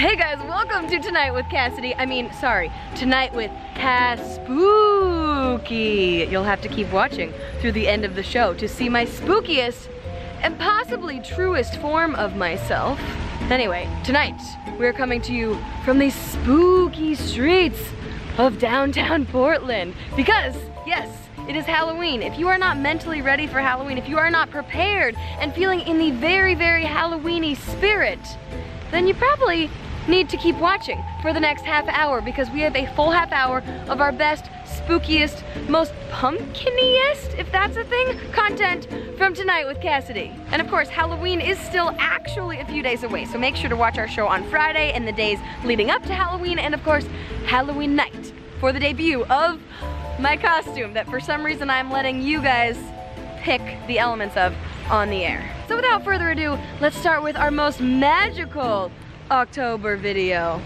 Hey guys, welcome to Tonight with Cassidy. Tonight with Cass Spooky. You'll have to keep watching through the end of the show to see my spookiest and possibly truest form of myself. Anyway, tonight we're coming to you from the spooky streets of downtown Portland because, yes, it is Halloween. If you are not mentally ready for Halloween, if you are not prepared and feeling in the very, very Halloween-y spirit, then you probably need to keep watching for the next half hour because we have a full half hour of our best, spookiest, most pumpkiniest, if that's a thing, content from Tonight with Cassidy. And of course, Halloween is still actually a few days away, so make sure to watch our show on Friday and the days leading up to Halloween, and of course, Halloween night for the debut of my costume that for some reason I'm letting you guys pick the elements of on the air. So without further ado, let's start with our most magical October video.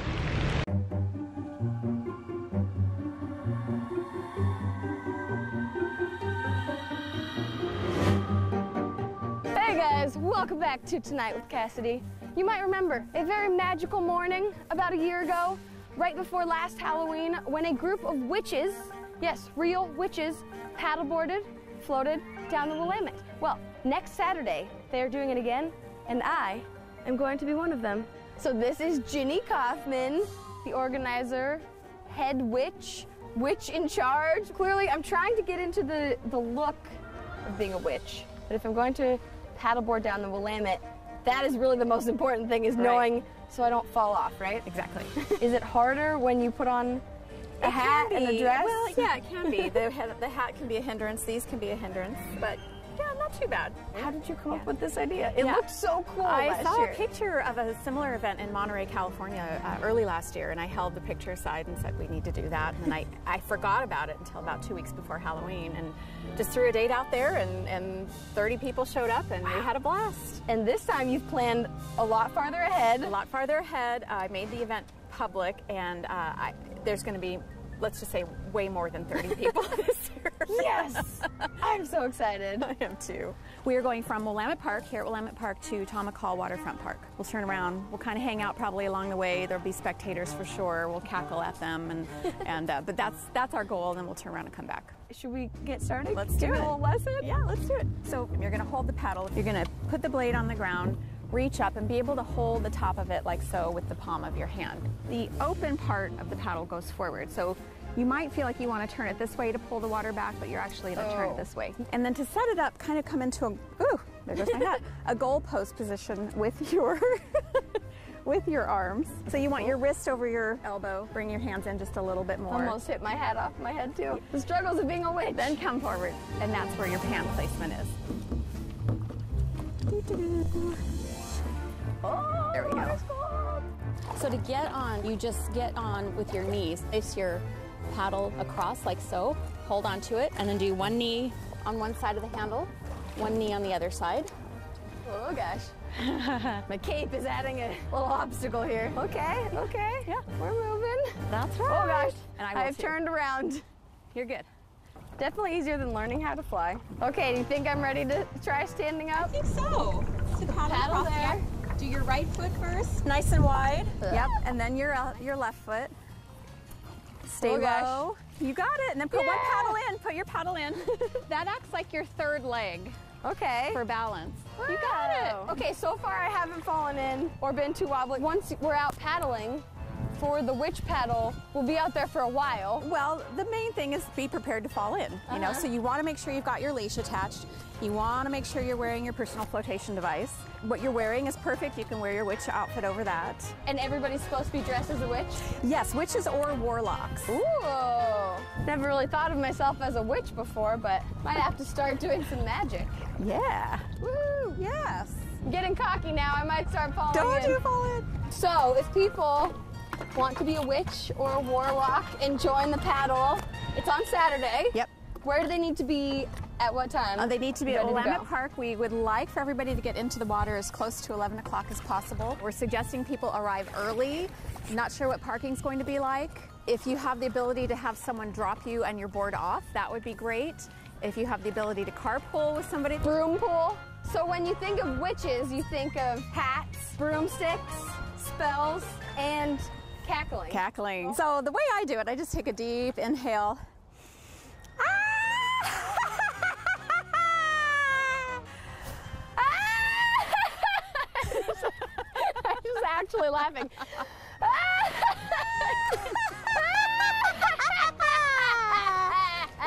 Hey guys, welcome back to Tonight with Cassidy. You might remember a very magical morning about a year ago, right before last Halloween, when a group of witches, yes, real witches, paddleboarded, floated down the Willamette. Well, next Saturday, they are doing it again, and I am going to be one of them. So this is Ginny Kaufman, the organizer, head witch, witch in charge. Clearly, I'm trying to get into the look of being a witch. But if I'm going to paddleboard down the Willamette, that is really the most important thing, is knowing so I don't fall off, right? Exactly. Is it harder when you put on a hat and a dress? Well, yeah, it can be. The hat can be a hindrance. These can be a hindrance, but yeah, not too bad. How did you come up with this idea? It looked so cool I saw a picture of a similar event in Monterey, California early last year, and I held the picture aside and said we need to do that. And then I forgot about it until about 2 weeks before Halloween, and just threw a date out there, and 30 people showed up, and we had a blast. And this time you've planned a lot farther ahead. A lot farther ahead. I made the event public, and there's going to be, let's just say, way more than 30 people this year. Yes! I'm so excited. I am too. We are going from Willamette Park, here at Willamette Park, to Tomahawk Waterfront Park. We'll turn around, we'll kind of hang out probably along the way. There'll be spectators for sure. We'll cackle at them, but that's our goal, and then we'll turn around and come back. Should we get started? Let's do it. A little lesson? Yeah, let's do it. So you're going to hold the paddle. You're going to put the blade on the ground, reach up, and be able to hold the top of it like so with the palm of your hand. The open part of the paddle goes forward, so you might feel like you want to turn it this way to pull the water back, but you're actually going to turn it this way. And then to set it up, kind of come into there goes my hat, a goal post position with your with your arms. So you want your wrist over your elbow, bring your hands in just a little bit more. Almost hit my hat off my head too. The struggles of being a witch. Then come forward, and that's where your pan placement is. Oh, there we go. So to get on, you just get on with your knees. Place your paddle across like so, hold on to it, and then do one knee on one side of the handle, one knee on the other side. Oh gosh. My cape is adding a little obstacle here. Okay, okay. Yeah, we're moving. That's right. Oh gosh, and I've turned around. You're good. Definitely easier than learning how to fly. Okay, do you think I'm ready to try standing up? I think so. So paddle there. Do your right foot first. Nice and wide. Yep, and then your left foot. Stay low. You got it. And then put one paddle in. Put your paddle in. That acts like your third leg. Okay. For balance. Wow. You got it. Okay, so far I haven't fallen in or been too wobbly. Once we're out paddling for the witch paddle, we'll be out there for a while. Well, the main thing is be prepared to fall in. You know, so you want to make sure you've got your leash attached. You want to make sure you're wearing your personal flotation device. What you're wearing is perfect. You can wear your witch outfit over that. And everybody's supposed to be dressed as a witch? Yes, witches or warlocks. Ooh. Never really thought of myself as a witch before, but might have to start doing some magic. Yeah. Woo, yes. I'm getting cocky now. I might start falling in. Don't you fall in. So if people want to be a witch or a warlock and join the paddle, it's on Saturday. Yep. Where do they need to be at what time? They need to be at Willamette Park. We would like for everybody to get into the water as close to 11 o'clock as possible. We're suggesting people arrive early. Not sure what parking's going to be like. If you have the ability to have someone drop you and your board off, that would be great. If you have the ability to carpool with somebody. Broom pool. So when you think of witches, you think of hats, broomsticks, spells, and cackling. Cackling. So the way I do it, I just take a deep inhale. I'm just actually laughing.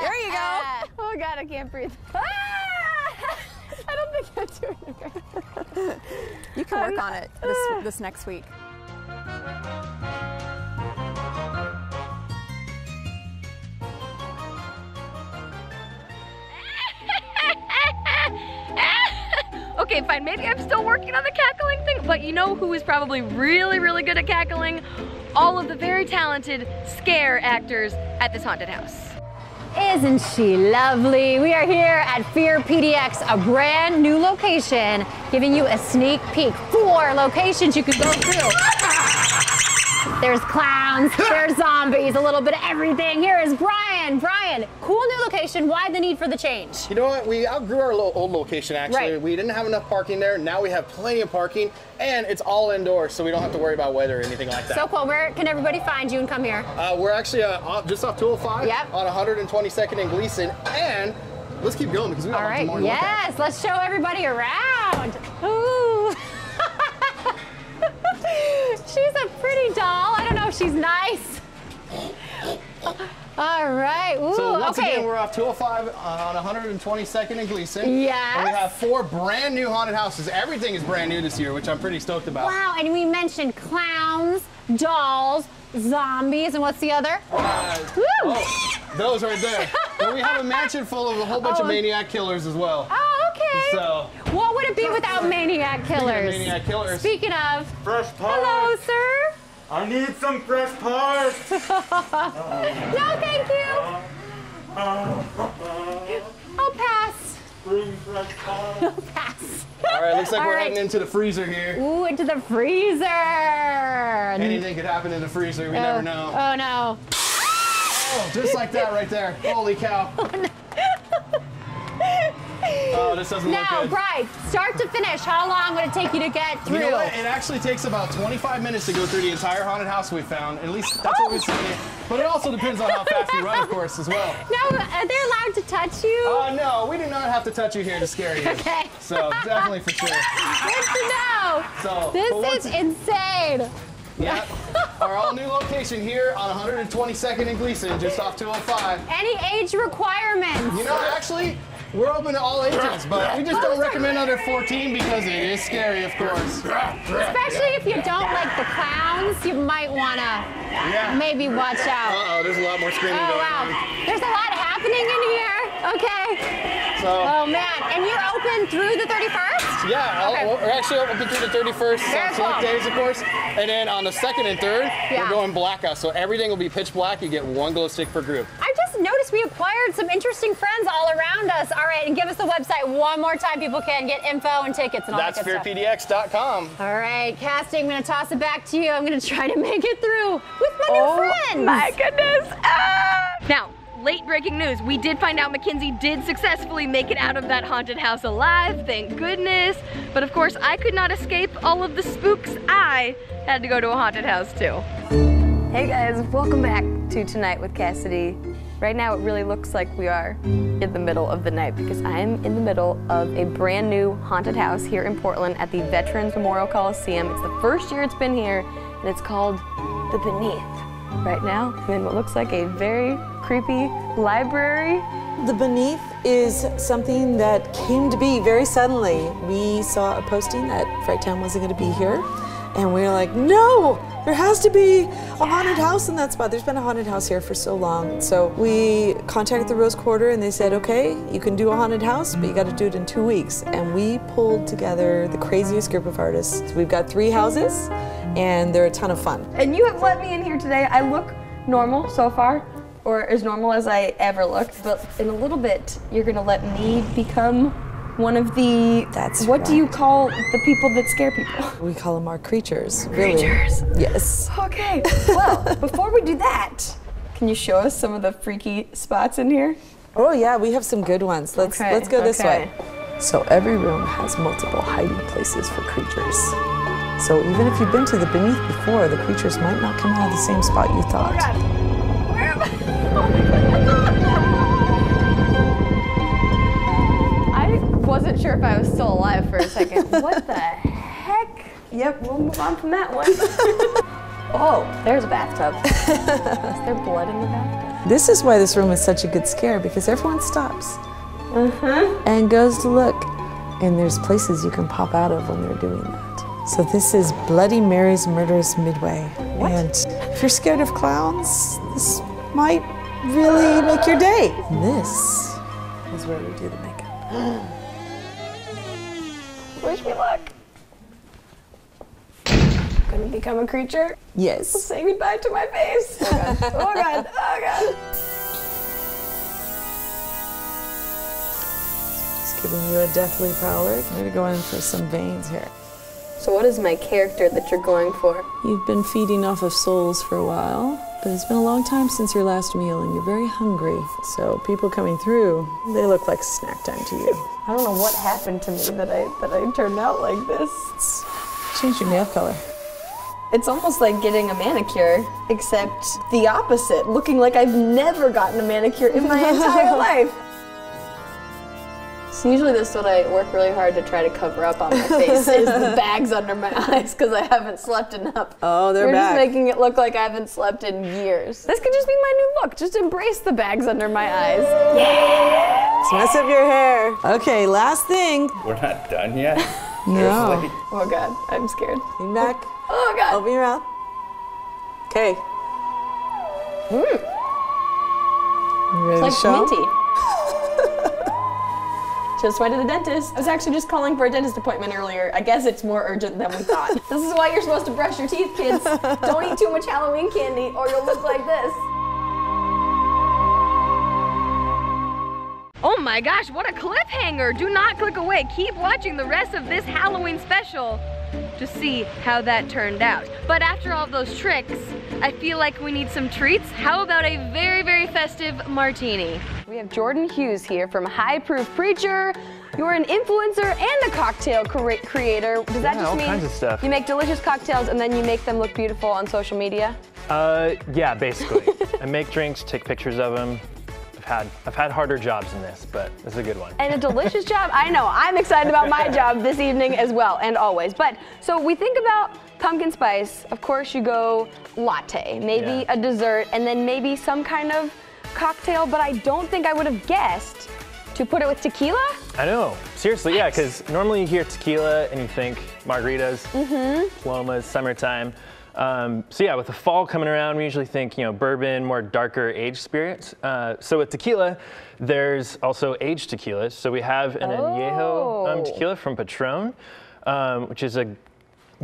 There you go. Oh God, I can't breathe. I don't think I'm doing it right. You can work on it this next week. Okay, fine, maybe I'm still working on the cackling thing, but you know who is probably really, really good at cackling? All of the very talented scare actors at this haunted house. Isn't she lovely? We are here at Fear PDX, a brand new location, giving you a sneak peek. 4 locations you could go through. There's clowns, there's zombies, a little bit of everything. Here is Brian. Brian, cool new location. Why the need for the change? You know what? We outgrew our old location, actually. Right. We didn't have enough parking there. Now we have plenty of parking, and it's all indoors, so we don't have to worry about weather or anything like that. So cool. Where can everybody find you and come here? We're actually just off 205 Yep. on 122nd and Gleason, and let's keep going because we got All right. more Yes, let's show everybody around. Ooh. She's a pretty doll. I don't know if she's nice. All right. Ooh, So once okay. again, we're off 205 on 122nd and Gleason. Yes. And we have 4 brand new haunted houses. Everything is brand new this year, which I'm pretty stoked about. Wow, and we mentioned clowns, dolls, zombies, and what's the other? Woo! Oh, those right there. But we have a mansion full of a whole bunch of maniac killers as well. Oh, okay. So, what would it be without maniac killers? maniac killers. Speaking of, Fresh parts. hello, sir. I need some fresh parts. No, thank you. I'll pass. Bring fresh parts. I'll pass. all right, looks like All we're right. heading into the freezer here. Ooh, into the freezer. Anything could happen in the freezer, we never know. Oh, no. Oh, just like that right there. Holy cow. Oh, this doesn't look Now, good. Bride, start to finish, how long would it take you to get through? You know what? It actually takes about 25 minutes to go through the entire haunted house we found. At least that's what we've seen. But it also depends on how fast we run, of course, as well. No, are they allowed to touch you? No, we do not have to touch you here to scare you. Okay. So definitely for sure. Good to know. So, but This once- is insane. Yeah, our all new location here on 122nd and Gleason, just off 205. Any age requirements? You know, actually, we're open to all ages, but we just don't recommend under 14 because it is scary, of course. Especially if you don't like the clowns, you might want to maybe watch out. Uh-oh, there's a lot more screaming Oh, going wow. on. There's a lot happening in here. Okay. So, Oh, man. And you're open through the 31st? yeah, Okay. we're actually open through the 31st Very on select cool. days, of course. And then on the 2nd and 3rd, Yeah. we're going blackout. So everything will be pitch black. You get 1 glow stick per group. I just noticed we acquired some interesting friends all around us. All right, and give us the website one more time. People can get info and tickets and all That's that good stuff. fearpdx.com. All right, Casting, I'm going to toss it back to you. I'm going to try to make it through with my new friends. My goodness. Now, late breaking news. We did find out Mackenzie did successfully make it out of that haunted house alive, thank goodness. But of course, I could not escape all of the spooks. I had to go to a haunted house too. Hey guys, welcome back to Tonight with Cassidy. Right now it really looks like we are in the middle of the night because I am in the middle of a brand new haunted house here in Portland at the Veterans Memorial Coliseum. It's the first year it's been here and it's called The Beneath. Right now, I'm in what looks like a very creepy library. The Beneath is something that came to be very suddenly. We saw a posting that Fright Town wasn't going to be here, and we were like, no, there has to be a haunted house in that spot. There's been a haunted house here for so long. So we contacted the Rose Quarter and they said, okay, you can do a haunted house, but you got to do it in 2 weeks. And we pulled together the craziest group of artists. We've got 3 houses and they're a ton of fun. And you have let me in here today. I look normal so far, or as normal as I ever looked, but in a little bit, you're gonna let me become one of the, what do you call the people that scare people? We call them our creatures, really. Creatures? Yes. Okay, well, before we do that, can you show us some of the freaky spots in here? Oh yeah, we have some good ones. Let's go this way. So every room has multiple hiding places for creatures. So even if you've been to the beneath before, the creatures might not come out of the same spot you thought. Oh God. Where am I? I wasn't sure if I was still alive for a second. What the heck? Yep, we'll move on from that one. Oh, there's a bathtub. Is there blood in the bathtub? This is why this room is such a good scare, because everyone stops and goes to look. And there's places you can pop out of when they're doing that. So this is Bloody Mary's Murderous Midway. What? And if you're scared of clowns, this might really make your day. And this is where we do the makeup. Wish me luck. Gonna become a creature? Yes. Say goodbye to my face. Oh God, oh God, oh God. Just giving you a deathly pallor. I'm gonna go in for some veins here. So what is my character that you're going for? You've been feeding off of souls for a while, but it's been a long time since your last meal and you're very hungry. So people coming through, they look like snack time to you. I don't know what happened to me that I turned out like this. Change your nail color. It's almost like getting a manicure, except the opposite, looking like I've never gotten a manicure in my entire life. So usually this is what I work really hard to try to cover up on my face, is the bags under my eyes, because I haven't slept enough. Oh, they're You're back. just making it look like I haven't slept in years. This could just be my new look. Just embrace the bags under my eyes. Yeah! Let's mess up your hair. Okay, last thing. We're not done yet? No. Oh God, I'm scared. Lean back. Oh God. Open your mouth. Okay. You ready It's to like show? minty. Just went to the dentist. I was actually just calling for a dentist appointment earlier. I guess it's more urgent than we thought. This is why you're supposed to brush your teeth, kids. Don't eat too much Halloween candy or you'll look like this. Oh my gosh, what a cliffhanger! Do not click away. Keep watching the rest of this Halloween special to see how that turned out. But after all those tricks, I feel like we need some treats. How about a very, very festive martini? We have Jordan Hughes here from High Proof Preacher. You're an influencer and a cocktail creator. Does that just all mean kinds of stuff. you make delicious cocktails and then you make them look beautiful on social media? Yeah, basically. I make drinks, take pictures of them. I've had harder jobs than this, but this is a good one. And a delicious job. I know, I'm excited about my job this evening as well, and always. But, so we think about pumpkin spice. Of course you go latte, maybe a dessert, and then maybe some kind of cocktail, but I don't think I would have guessed to put it with tequila? I know, seriously, yeah, because normally you hear tequila and you think margaritas, Palomas, summertime. So yeah, with the fall coming around, we usually think, bourbon, more darker aged spirits. So with tequila, there's also aged tequilas. So we have an añejo tequila from Patron, which is a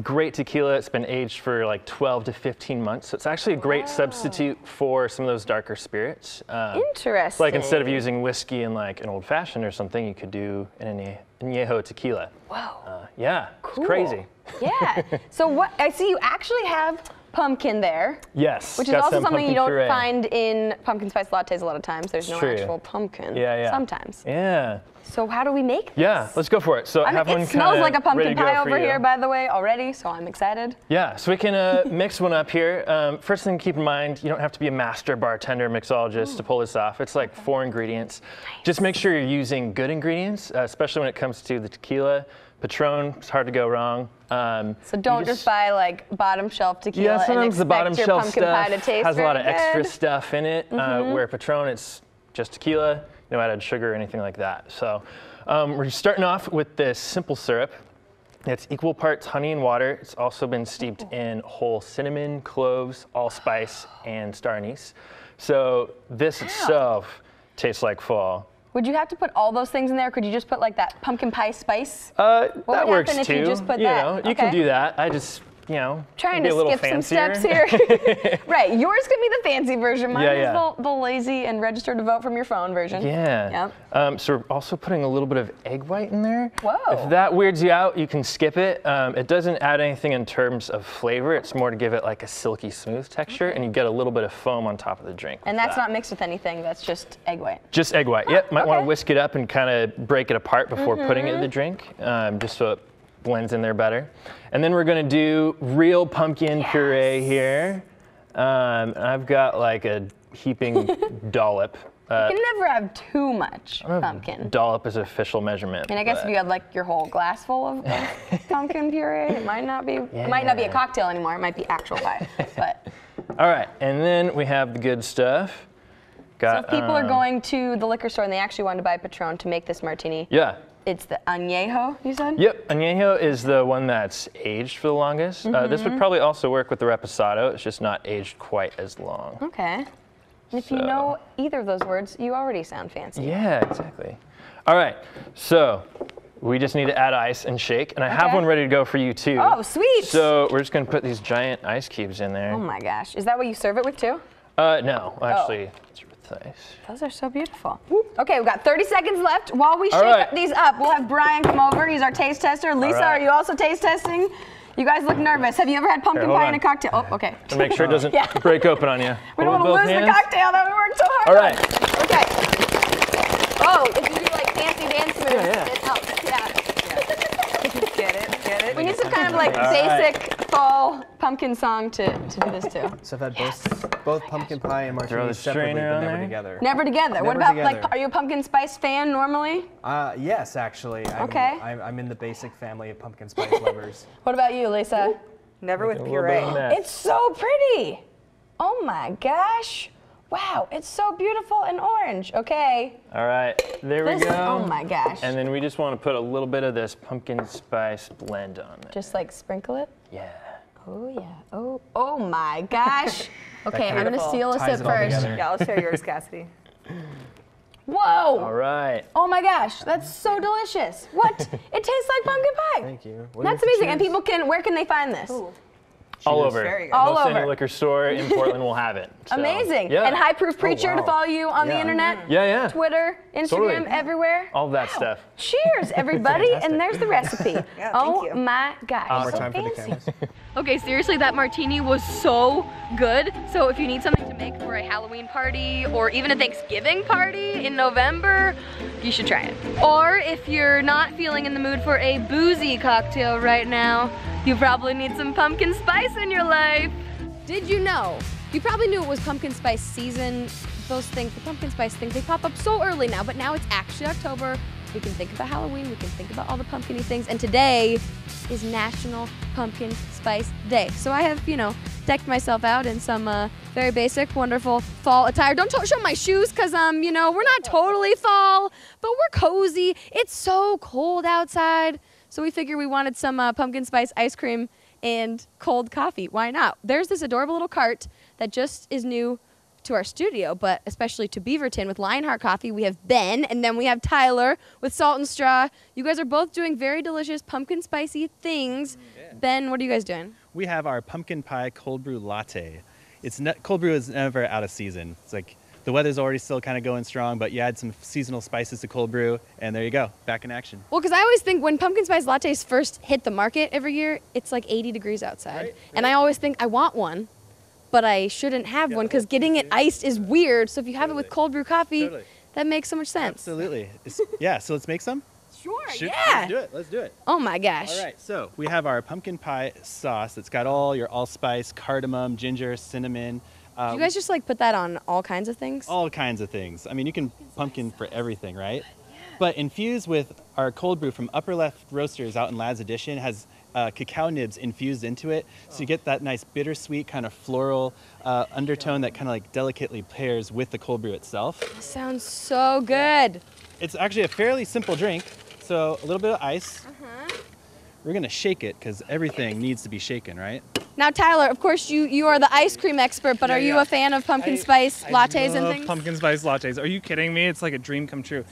great tequila. It's been aged for like 12 to 15 months. So it's actually a great substitute for some of those darker spirits. Interesting. So like instead of using whiskey in like an old fashioned or something, you could do an añejo tequila. Wow. Yeah, Cool. It's crazy. Yeah. So what I see you actually have pumpkin there. Yes. Which is got also some something you pumpkin don't puree. find in pumpkin spice lattes a lot of times. There's no True. actual pumpkin. Yeah, yeah. Sometimes. Yeah. So how do we make this? Yeah, let's go for it. So I have one it smells kinda like a ready pumpkin to go pie for over you. here, by the way, already, so I'm excited. Yeah, so we can mix one up here. First thing to keep in mind, you don't have to be a master bartender, mixologist to pull this off. It's like 4 ingredients. Nice. Just make sure you're using good ingredients, especially when it comes to the tequila. Patron, it's hard to go wrong. So don't just buy like bottom shelf tequila Yeah, sometimes and the bottom expect your shelf pumpkin pie to stuff taste has a lot of very extra good. stuff in it, where Patron, it's just tequila, no added sugar or anything like that. So we're starting off with this simple syrup. It's equal parts honey and water. It's also been steeped in whole cinnamon, cloves, allspice, and star anise. So this itself tastes like fall. Would you have to put all those things in there? Could you just put like that pumpkin pie spice? That would works happen if too. you just put that? You can do that. I just, trying be to a little skip some fancier. steps here. Right, yours could be the fancy version. Mine Yeah, is the lazy and register to vote from your phone version. Yeah. Yep. So we're also putting a little bit of egg white in there. Whoa. If that weirds you out, you can skip it. It doesn't add anything in terms of flavor. It's more to give it like a silky smooth texture, and you get a little bit of foam on top of the drink. And that's not mixed with anything, that's just egg white. Just egg white. Yep. Might want to okay. whisk it up and kind of break it apart before putting it in the drink, just so it blends in there better. And then we're gonna do real pumpkin puree here. I've got like a heaping dollop. You can never have too much pumpkin. Dollop is official measurement. And I guess if you had like your whole glass full of pumpkin puree, it might not be. It might not be a cocktail anymore. It might be actual pie. But. All right, and then we have the good stuff. So if people are going to the liquor store and they actually want to buy Patron to make this martini. Yeah. It's the añejo, you said? Yep, añejo is the one that's aged for the longest. This would probably also work with the reposado. It's just not aged quite as long. Okay. And if you know either of those words, you already sound fancy. Yeah, exactly. All right, so we just need to add ice and shake, and I have one ready to go for you too. Oh, sweet! So we're just gonna put these giant ice cubes in there. Oh my gosh, is that what you serve it with too? No, actually, it's with ice. Those are so beautiful. Okay, we've got 30 seconds left. While we shake these up, we'll have Brian come over. He's our taste tester. Lisa, are you also taste testing? You guys look nervous. Have you ever had pumpkin pie in a cocktail? Oh, okay. To make sure it doesn't break open on you. We don't want to lose the cocktail that we worked so hard on. All right. Okay. Oh, if you do like fancy dance moves, it helps. Get it. We need some kind of like basic fall pumpkin song to do this too. So I've had both pumpkin pie and martinis separately, but never together. Never together. What about like, are you a pumpkin spice fan normally? Yes, actually. I'm in the basic family of pumpkin spice lovers. What about you, Lisa? Never with puree. It's so pretty. Oh my gosh. Wow, it's so beautiful and orange. Okay. All right, there we go. Oh my gosh. And then we just want to put a little bit of this pumpkin spice blend on there. Just like sprinkle it? Yeah. Oh yeah. Oh my gosh. Okay, I'm gonna steal a sip first. Yeah, I'll share yours, Cassidy. Whoa. All right. Oh my gosh, that's so delicious. What? It tastes like pumpkin pie. Thank you. That's amazing. And people can, where can they find this? Ooh. All over. All over. Any liquor store in Portland will have it. So. Amazing. Yeah. And High Proof Preacher to follow you on the internet. Yeah. Twitter, Instagram, everywhere. All of that stuff. Cheers, everybody. And there's the recipe. Thank you. My gosh. One more so time for the fancy. cameras. Okay, seriously, that martini was so good. So if you need something to make for a Halloween party or even a Thanksgiving party in November, you should try it. Or if you're not feeling in the mood for a boozy cocktail right now, you probably need some pumpkin spice in your life. Did you know? You probably knew it was pumpkin spice season. Those things, the pumpkin spice things, they pop up so early now, but now it's actually October. We can think about Halloween, we can think about all the pumpkin-y things, and today is National Pumpkin Spice Day. So I have, decked myself out in some very basic, wonderful fall attire. Don't show my shoes, because, we're not totally fall, but we're cozy. It's so cold outside. So we figured we wanted some pumpkin spice ice cream and cold coffee. Why not? There's this adorable little cart that just is new to our studio, but especially to Beaverton with Lionheart Coffee. We have Ben, and then we have Tyler with Salt and Straw. You guys are both doing very delicious pumpkin spicy things. Yeah. Ben, what are you guys doing? We have our pumpkin pie cold brew latte. Cold brew is never out of season. It's like the weather's already still kind of going strong, but you add some seasonal spices to cold brew, and there you go, back in action. Well, because I always think when pumpkin spice lattes first hit the market every year, it's like 80 degrees outside. Right. And I always think I want one, but I shouldn't have one because getting it iced is weird. So if you have it with cold brew coffee, that makes so much sense. Absolutely. So let's make some? Sure, yeah. Let's do it. Oh my gosh. All right, so we have our pumpkin pie sauce. It's got all your allspice, cardamom, ginger, cinnamon. Do you guys just like put that on all kinds of things? All kinds of things. I mean, you can pumpkin for everything, right? Yeah. But infused with our cold brew from Upper Left Roasters out in Lads Edition has cacao nibs infused into it. So you get that nice bittersweet kind of floral undertone that kind of like delicately pairs with the cold brew itself. Sounds so good. It's actually a fairly simple drink. So a little bit of ice. We're gonna shake it because everything needs to be shaken, right? Now, Tyler, of course, you are the ice cream expert, but are you a fan of pumpkin spice lattes and things? Pumpkin spice lattes. Are you kidding me? It's like a dream come true.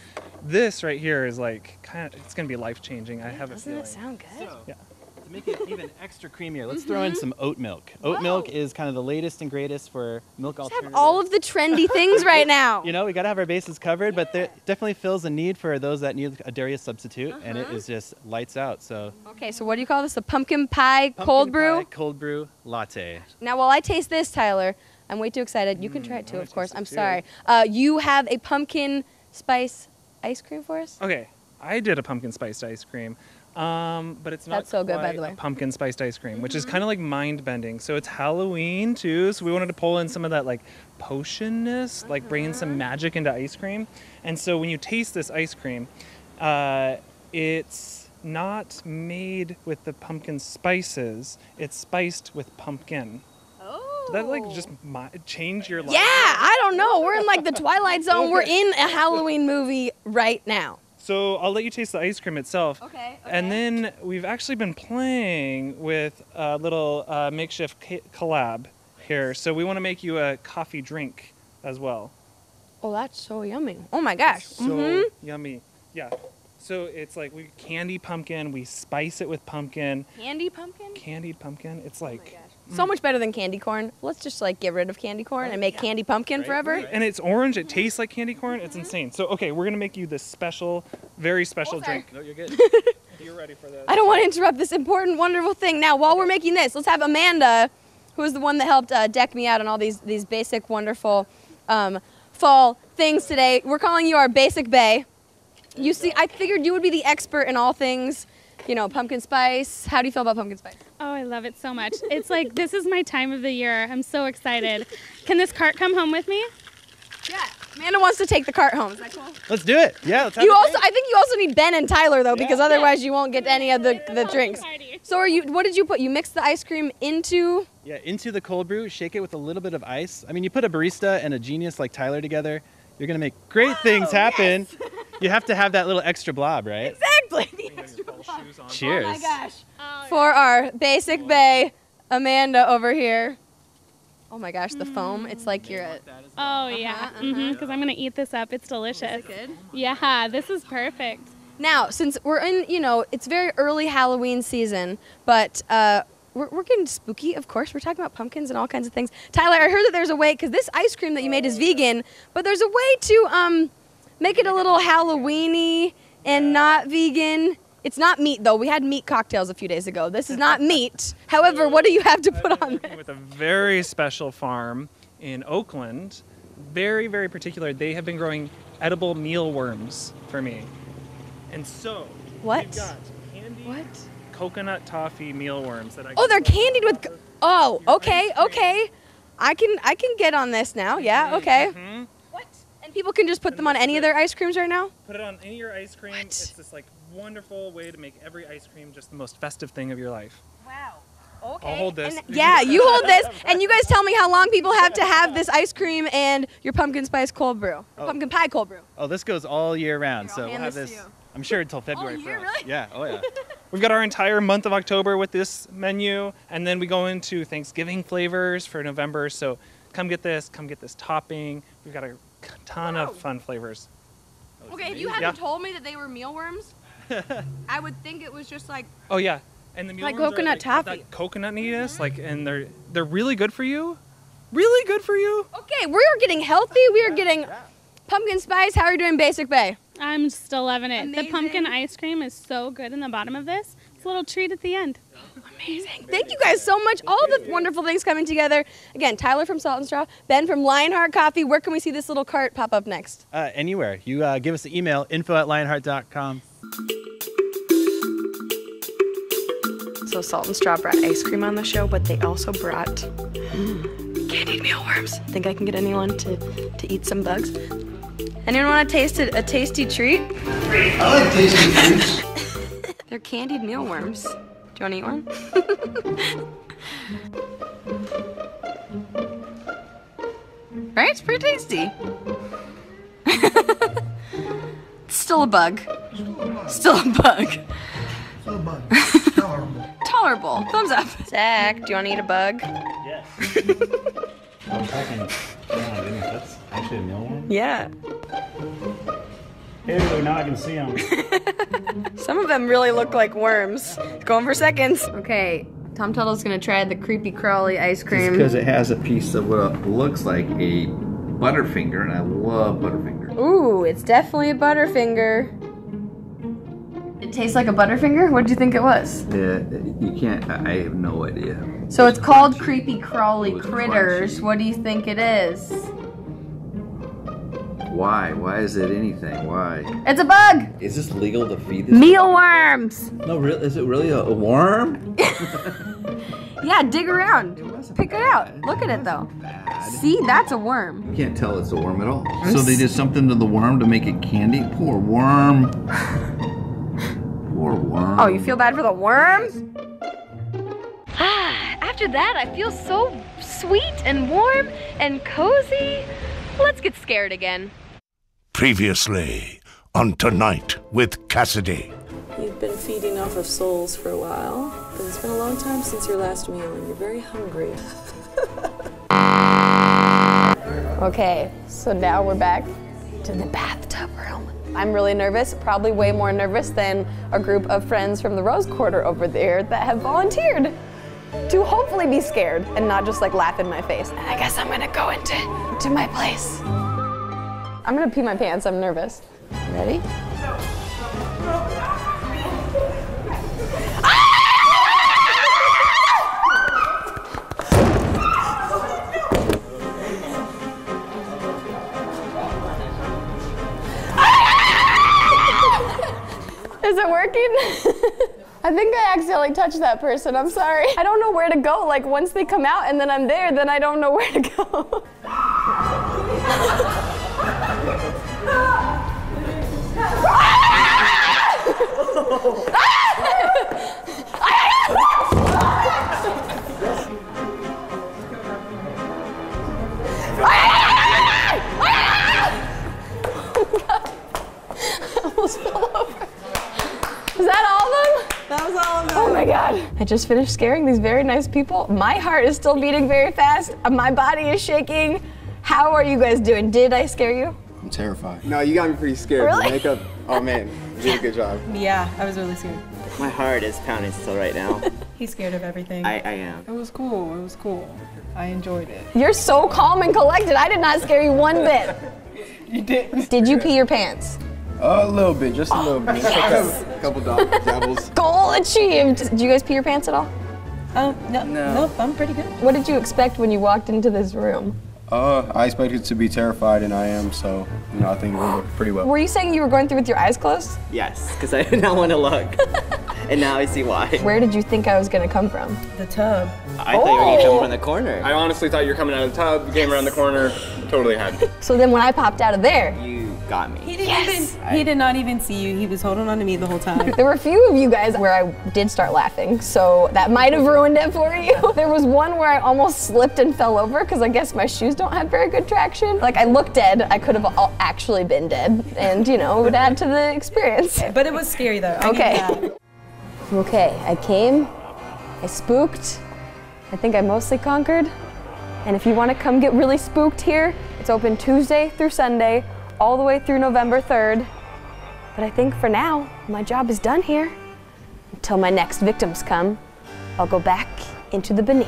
This right here is like it's gonna be life changing. I have a feeling. Doesn't it sound good? So, to make it even extra creamier, let's throw in some oat milk. Oat milk is kind of the latest and greatest for milk alternatives. Have all of the trendy things right now. We got to have our bases covered, but there definitely fills a need for those that need a dairy substitute, and it is just lights out. So. Okay, so what do you call this? A pumpkin pie cold brew? Pie cold brew latte. Now, while I taste this, Tyler, I'm way too excited. You can try it too, of course. I'm sorry. You have a pumpkin spice ice cream for us? Okay, I did a pumpkin spiced ice cream But it's not That's so good, by quite the way. a pumpkin spiced ice cream, which is kind of like mind bending. So it's Halloween too, so we wanted to pull in some of that like potionness, like bringing some magic into ice cream. And so when you taste this ice cream, it's not made with the pumpkin spices, it's spiced with pumpkin. Did that like just change your life? Yeah, I don't know. We're in like the Twilight Zone. We're in a Halloween movie right now. So I'll let you taste the ice cream itself. Okay. And then we've actually been playing with a little makeshift collab here. So we want to make you a coffee drink as well. Oh, that's so yummy. Oh my gosh. So yummy. Yeah. So it's like we candy pumpkin, we spice it with pumpkin. Candy pumpkin? Candied pumpkin. It's like so much better than candy corn. Let's just like get rid of candy corn and make candy pumpkin forever. And it's orange, it tastes like candy corn. It's insane. So okay, we're gonna make you this special, very special drink. No, you're good. You're ready for this. I don't want to interrupt this important, wonderful thing. Now, while we're making this, let's have Amanda, who is the one that helped deck me out on all these basic, wonderful fall things today. We're calling you our basic bae. You see, I figured you would be the expert in all things, you know, pumpkin spice. How do you feel about pumpkin spice? Oh, I love it so much. It's like, this is my time of the year. I'm so excited. Can this cart come home with me? Yeah. Amanda wants to take the cart home. Is that cool? Let's do it. Yeah, let's have I think you also need Ben and Tyler, though, because otherwise you won't get any of the drinks. So what did you put? You mixed the ice cream into? Yeah, into the cold brew, shake it with a little bit of ice. I mean, you put a barista and a genius like Tyler together, you're going to make great things happen. Yes. You have to have that little extra blob, right? Exactly. The extra blob. Cheers. Oh my gosh. For our basic bae, Amanda over here. Oh my gosh, the foam. It's like you're a... Oh, yeah. Because I'm going to eat this up. It's delicious. Is it good? Yeah, this is perfect. Now, since we're in, you know, it's very early Halloween season, but we're getting spooky, of course. We're talking about pumpkins and all kinds of things. Tyler, I heard that there's a way, because this ice cream that you made is vegan, but there's a way to make it a little Halloween-y and not vegan. It's not meat, though. We had meat cocktails a few days ago. This is not meat. However, what do you have to put on this? With a very special farm in Oakland, very, very particular. They have been growing edible mealworms for me. And so, what? We've got candied coconut toffee mealworms that I they're candied with... Oh, okay. I can get on this now. Yeah, okay. What? And people can just put them on any of their ice creams right now? Put it on any of your ice cream. What? It's this like wonderful way to make every ice cream just the most festive thing of your life. Wow. Okay. I'll hold this. Yeah, you hold this, and you guys tell me how long people have to have this ice cream and your pumpkin spice cold brew, pumpkin pie cold brew. Oh, this goes all year round, Here, so we'll have this. I'm sure until February. Really? Yeah. Oh yeah. We've got our entire month of October with this menu, and then we go into Thanksgiving flavors for November. So come get this topping. We've got a ton of fun flavors. Okay, if you hadn't told me that they were mealworms, I would think it was just like... Oh yeah, and the mealworms like coconut toffee. Coconut-ness, like, and they're really good for you. Really good for you. Okay, we are getting healthy. We are getting pumpkin spice. How are you doing, Basic Bae? I'm still loving it. Amazing. The pumpkin ice cream is so good in the bottom of this. It's a little treat at the end. Amazing. Thank you guys so much. All the wonderful things coming together. Again, Tyler from Salt and Straw, Ben from Lionheart Coffee. Where can we see this little cart pop up next? Anywhere. You give us an email, info@lionheart.com. So Salt and Straw brought ice cream on the show, but they also brought candied mealworms. Think I can get anyone to eat some bugs? Anyone want to taste a tasty treat? I like tasty treats. They're candied mealworms. Do you want to eat one? Right? It's pretty tasty. Still a bug. Still a bug. Still a bug. Tolerable. Tolerable. Thumbs up. Zach, do you want to eat a bug? Yes. I'm talking. Oh my goodness, that's actually a mealworm? Yeah. Ew, now I can see them. Some of them really look like worms. Going for seconds. Okay, Tom Tuttle's gonna try the creepy crawly ice cream. Because it has a piece of what looks like a Butterfinger, and I love Butterfinger. Ooh, it's definitely a Butterfinger. It tastes like a Butterfinger? What did you think it was? You can't, I have no idea. So it's called Creepy Crawly Critters. Crunchy. What do you think it is? Why? Why is it anything? Why? It's a bug. Is this legal to feed this? Mealworms. No, really? Is it really a worm? Yeah, dig around. Pick it out. Look at it though. See, that's a worm. You can't tell it's a worm at all. So they did something to the worm to make it candy? Poor worm. Poor worm. Oh, you feel bad for the worms? After that, I feel so sweet and warm and cozy. Let's get scared again. Previously on Tonight with Cassidy. You've been feeding off of souls for a while, but it's been a long time since your last meal and you're very hungry. Okay, so now we're back to the bathtub room. I'm really nervous, probably way more nervous than a group of friends from the Rose Quarter over there that have volunteered to hopefully be scared and not just like laugh in my face. And I guess I'm gonna go into my place. I'm gonna pee my pants, I'm nervous. Ready? Is it working? I think I accidentally touched that person, I'm sorry. I don't know where to go, like once they come out and then I'm there, then I don't know where to go. I almost fell over. Was that all of them? That was all of them. Oh my God. I just finished scaring these very nice people. My heart is still beating very fast. My body is shaking. How are you guys doing? Did I scare you? I'm terrified. No, you got me pretty scared. Really? The makeup, oh man, you did a good job. Yeah, I was really scared. My heart is pounding still right now. He's scared of everything. I am. It was cool, it was cool. I enjoyed it. You're so calm and collected. I did not scare you one bit. You did. Did you pee your pants? A little bit, just a little bit. Yes. A couple dabbles. Goal achieved. Did you guys pee your pants at all? No, I'm pretty good. What did you expect when you walked into this room? I expected to be terrified, and I am, so I think it went pretty well. Were you saying you were going through with your eyes closed? Yes, because I did not want to look. And now I see why. Where did you think I was going to come from? The tub. I thought you were going to come from the corner. I honestly thought you were coming out of the tub, came around the corner, totally had me. So then when I popped out of there, you got me. He did not even see you. He was holding on to me the whole time. There were a few of you guys where I did start laughing, so that might have ruined it for you. There was one where I almost slipped and fell over because I guess my shoes don't have very good traction. Like I looked dead, I could have actually been dead, and it would add to the experience. But it was scary though. Okay. Okay, I came, I spooked, I think I mostly conquered, and if you want to come get really spooked here, it's open Tuesday through Sunday, all the way through November 3rd. But I think for now, my job is done here. Until my next victims come, I'll go back into the beneath.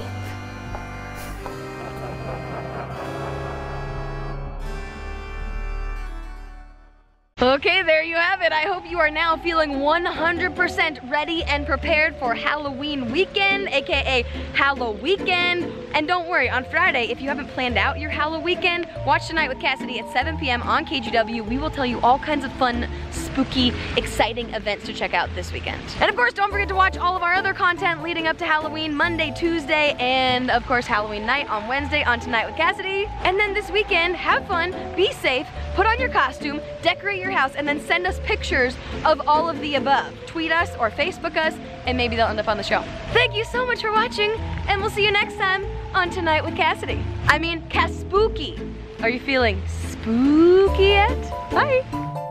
Okay, there you have it. I hope you are now feeling 100% ready and prepared for Halloween weekend, aka Hallow-Weekend. And don't worry, on Friday, if you haven't planned out your Hallow-Weekend, watch Tonight with Cassidy at 7 p.m. on KGW. We will tell you all kinds of fun, spooky, exciting events to check out this weekend. And of course, don't forget to watch all of our other content leading up to Halloween, Monday, Tuesday, and of course, Halloween night on Wednesday on Tonight with Cassidy. And then this weekend, have fun, be safe, put on your costume, decorate your house, and then send us pictures of all of the above. Tweet us or Facebook us, and maybe they'll end up on the show. Thank you so much for watching, and we'll see you next time on Tonight with Cassidy. I mean, Caspooky. Are you feeling spooky yet? Bye.